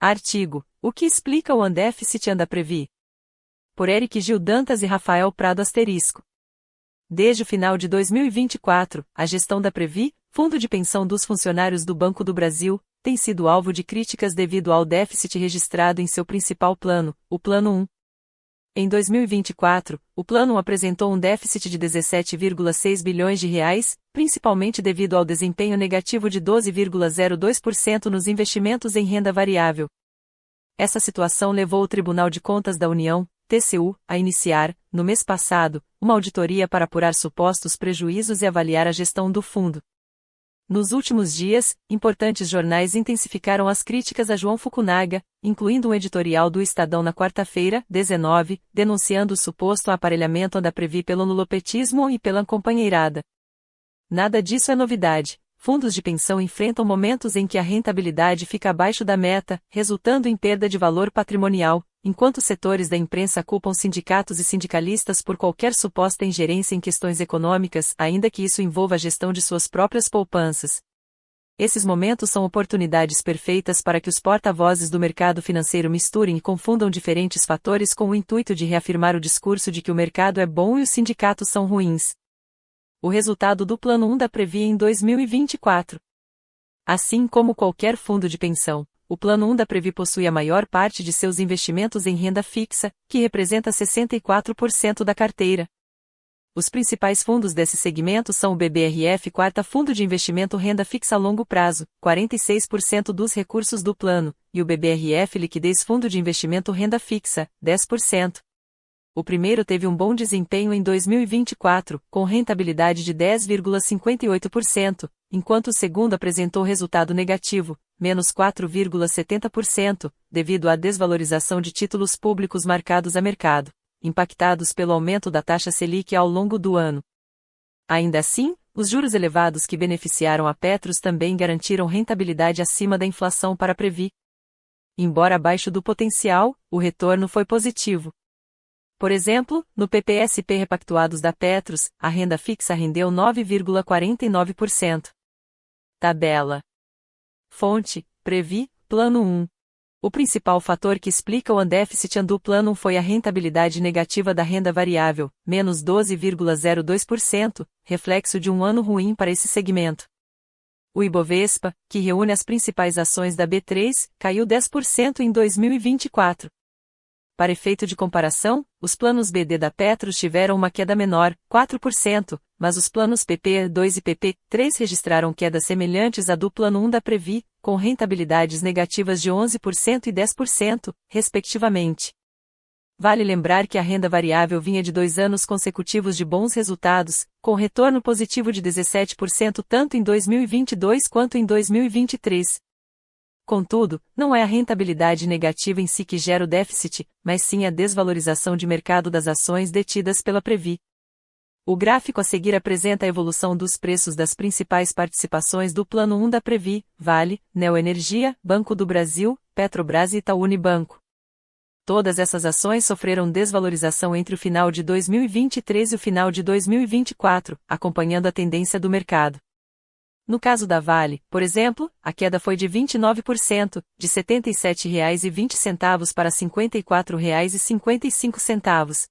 Artigo: O que explica o Undéficit Andaprevi? Por Eric Gil Dantas e Rafael Prado *. Desde o final de 2024, a gestão da Previ, Fundo de Pensão dos Funcionários do Banco do Brasil, tem sido alvo de críticas devido ao déficit registrado em seu principal plano, o Plano 1. Em 2024, o Plano 1 apresentou um déficit de 17,6 bilhões de reais, principalmente devido ao desempenho negativo de 12,02% nos investimentos em renda variável. Essa situação levou o Tribunal de Contas da União, TCU, a iniciar, no mês passado, uma auditoria para apurar supostos prejuízos e avaliar a gestão do fundo. Nos últimos dias, importantes jornais intensificaram as críticas a João Fukunaga, incluindo um editorial do Estadão na quarta-feira, 19, denunciando o suposto aparelhamento da Previ pelo lulopetismo e pela companheirada. Nada disso é novidade. Fundos de pensão enfrentam momentos em que a rentabilidade fica abaixo da meta, resultando em perda de valor patrimonial, enquanto setores da imprensa culpam sindicatos e sindicalistas por qualquer suposta ingerência em questões econômicas, ainda que isso envolva a gestão de suas próprias poupanças. Esses momentos são oportunidades perfeitas para que os porta-vozes do mercado financeiro misturem e confundam diferentes fatores com o intuito de reafirmar o discurso de que o mercado é bom e os sindicatos são ruins. O resultado do Plano 1 da Previ em 2024. Assim como qualquer fundo de pensão, o Plano 1 da Previ possui a maior parte de seus investimentos em renda fixa, que representa 64% da carteira. Os principais fundos desse segmento são o BBRF Quarta Fundo de Investimento Renda Fixa a Longo Prazo, 46% dos recursos do plano, e o BBRF Liquidez Fundo de Investimento Renda Fixa, 10%. O primeiro teve um bom desempenho em 2024, com rentabilidade de 10,58%, enquanto o segundo apresentou resultado negativo, menos 4,70%, devido à desvalorização de títulos públicos marcados a mercado, impactados pelo aumento da taxa Selic ao longo do ano. Ainda assim, os juros elevados que beneficiaram a Petros também garantiram rentabilidade acima da inflação para a Previ. Embora abaixo do potencial, o retorno foi positivo. Por exemplo, no PPSP repactuados da Petros, a renda fixa rendeu 9,49%. Tabela. Fonte: Previ, Plano 1. O principal fator que explica o undéficit do Plano 1 foi a rentabilidade negativa da renda variável, menos 12,02%, reflexo de um ano ruim para esse segmento. O Ibovespa, que reúne as principais ações da B3, caiu 10% em 2024. Para efeito de comparação, os planos BD da Petros tiveram uma queda menor, 4%, mas os planos PP2 e PP3 registraram quedas semelhantes à do Plano 1 da Previ, com rentabilidades negativas de 11% e 10%, respectivamente. Vale lembrar que a renda variável vinha de 2 anos consecutivos de bons resultados, com retorno positivo de 17% tanto em 2022 quanto em 2023. Contudo, não é a rentabilidade negativa em si que gera o déficit, mas sim a desvalorização de mercado das ações detidas pela Previ. O gráfico a seguir apresenta a evolução dos preços das principais participações do Plano 1 da Previ, Vale, Neoenergia, Banco do Brasil, Petrobras e Itaú Unibanco. Todas essas ações sofreram desvalorização entre o final de 2023 e o final de 2024, acompanhando a tendência do mercado. No caso da Vale, por exemplo, a queda foi de 29%, de R$ 77,20 para R$ 54,55.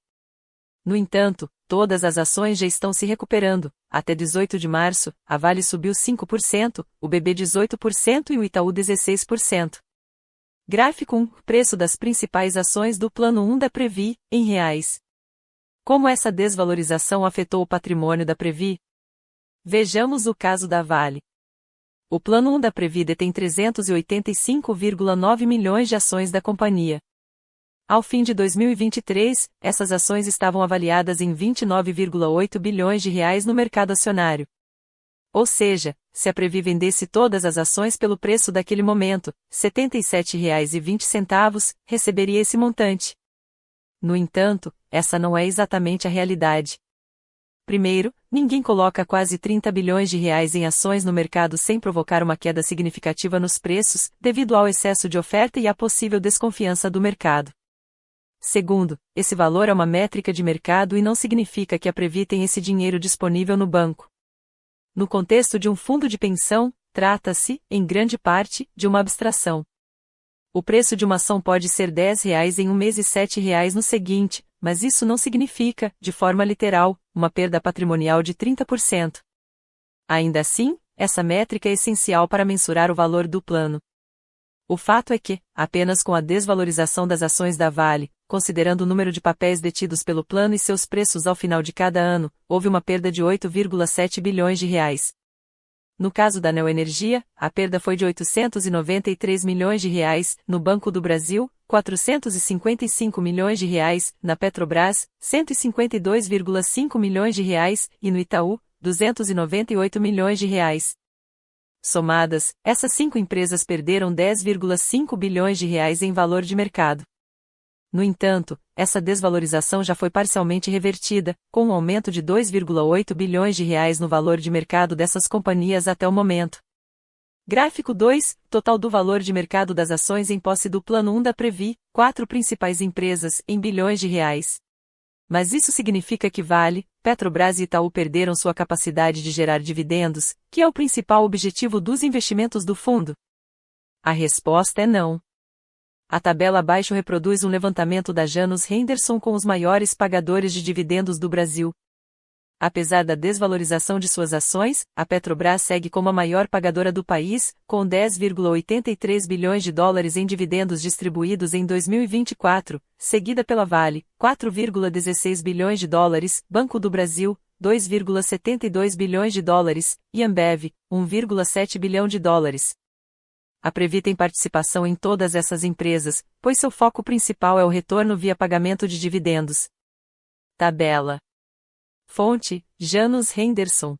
No entanto, todas as ações já estão se recuperando. Até 18 de março, a Vale subiu 5%, o BB 18% e o Itaú 16%. Gráfico 1. Preço das principais ações do Plano 1 da Previ, em reais. Como essa desvalorização afetou o patrimônio da Previ? Vejamos o caso da Vale. O Plano 1 da Previ detém 385,9 milhões de ações da companhia. Ao fim de 2023, essas ações estavam avaliadas em 29,8 bilhões de reais no mercado acionário. Ou seja, se a Previ vendesse todas as ações pelo preço daquele momento, R$ 77,20, receberia esse montante. No entanto, essa não é exatamente a realidade. Primeiro, ninguém coloca quase 30 bilhões de reais em ações no mercado sem provocar uma queda significativa nos preços, devido ao excesso de oferta e à possível desconfiança do mercado. Segundo, esse valor é uma métrica de mercado e não significa que a Previ tem esse dinheiro disponível no banco. No contexto de um fundo de pensão, trata-se, em grande parte, de uma abstração. O preço de uma ação pode ser R$ 10 em um mês e R$ 7 no seguinte, mas isso não significa, de forma literal, uma perda patrimonial de 30%. Ainda assim, essa métrica é essencial para mensurar o valor do plano. O fato é que, apenas com a desvalorização das ações da Vale, considerando o número de papéis detidos pelo plano e seus preços ao final de cada ano, houve uma perda de 8,7 bilhões de reais. No caso da Neoenergia, a perda foi de 893 milhões de reais, no Banco do Brasil, 455 milhões de reais, na Petrobras, 152,5 milhões de reais, e no Itaú, 298 milhões de reais. Somadas, essas 5 empresas perderam 10,5 bilhões de reais em valor de mercado. No entanto, essa desvalorização já foi parcialmente revertida, com um aumento de 2,8 bilhões de reais no valor de mercado dessas companhias até o momento. Gráfico 2, total do valor de mercado das ações em posse do Plano 1 da Previ, 4 principais empresas, em bilhões de reais. Mas isso significa que Vale, Petrobras e Itaú perderam sua capacidade de gerar dividendos, que é o principal objetivo dos investimentos do fundo? A resposta é não. A tabela abaixo reproduz um levantamento da Janus Henderson com os maiores pagadores de dividendos do Brasil. Apesar da desvalorização de suas ações, a Petrobras segue como a maior pagadora do país, com 10,83 bilhões de dólares em dividendos distribuídos em 2024, seguida pela Vale, 4,16 bilhões de dólares, Banco do Brasil, 2,72 bilhões de dólares, e Ambev, 1,7 bilhão de dólares. A Previ tem participação em todas essas empresas, pois seu foco principal é o retorno via pagamento de dividendos. Tabela. Fonte: Janus Henderson.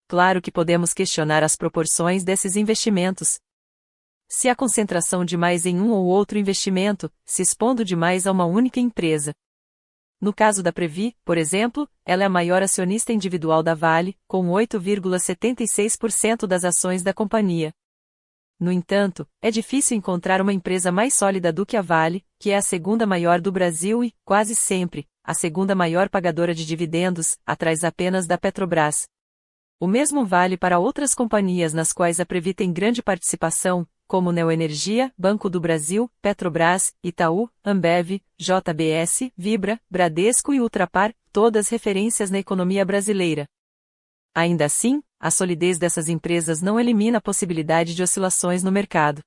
Claro que podemos questionar as proporções desses investimentos. Se há concentração demais em um ou outro investimento, se expondo demais a uma única empresa. No caso da Previ, por exemplo, ela é a maior acionista individual da Vale, com 8,76% das ações da companhia. No entanto, é difícil encontrar uma empresa mais sólida do que a Vale, que é a segunda maior do Brasil e, quase sempre, a segunda maior pagadora de dividendos, atrás apenas da Petrobras. O mesmo vale para outras companhias nas quais a Previ tem grande participação, como Neoenergia, Banco do Brasil, Petrobras, Itaú, Ambev, JBS, Vibra, Bradesco e Ultrapar, todas referências na economia brasileira. Ainda assim, a solidez dessas empresas não elimina a possibilidade de oscilações no mercado.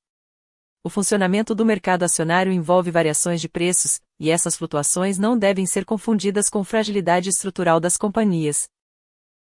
O funcionamento do mercado acionário envolve variações de preços, e essas flutuações não devem ser confundidas com fragilidade estrutural das companhias.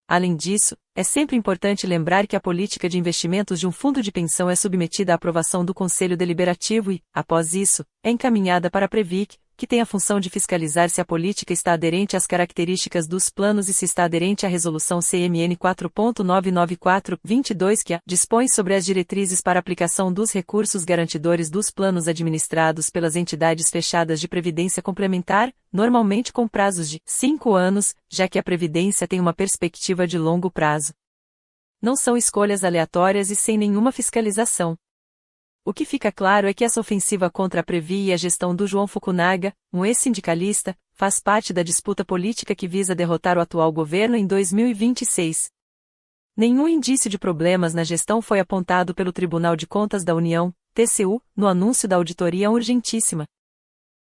Além disso, é sempre importante lembrar que a política de investimentos de um fundo de pensão é submetida à aprovação do Conselho Deliberativo e, após isso, é encaminhada para a Previc, que tem a função de fiscalizar se a política está aderente às características dos planos e se está aderente à Resolução CMN 4.994/22 que dispõe sobre as diretrizes para aplicação dos recursos garantidores dos planos administrados pelas entidades fechadas de previdência complementar, normalmente com prazos de 5 anos, já que a previdência tem uma perspectiva de longo prazo. Não são escolhas aleatórias e sem nenhuma fiscalização. O que fica claro é que essa ofensiva contra a Previ e a gestão do João Fukunaga, um ex-sindicalista, faz parte da disputa política que visa derrotar o atual governo em 2026. Nenhum indício de problemas na gestão foi apontado pelo Tribunal de Contas da União, TCU, no anúncio da auditoria urgentíssima.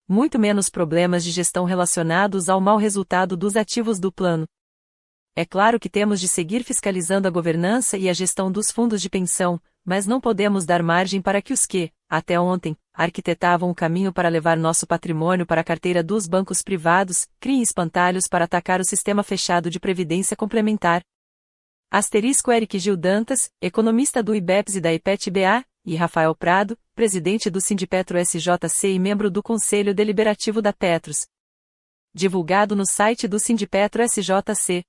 Muito menos problemas de gestão relacionados ao mau resultado dos ativos do plano. É claro que temos de seguir fiscalizando a governança e a gestão dos fundos de pensão, mas não podemos dar margem para que os que, até ontem, arquitetavam o caminho para levar nosso patrimônio para a carteira dos bancos privados, criem espantalhos para atacar o sistema fechado de previdência complementar. Asterisco Eric Gil Dantas, economista do IBEPS e da IPET-BA, e Rafael Prado, presidente do Sindipetro SJC e membro do Conselho Deliberativo da Petros. Divulgado no site do Sindipetro SJC.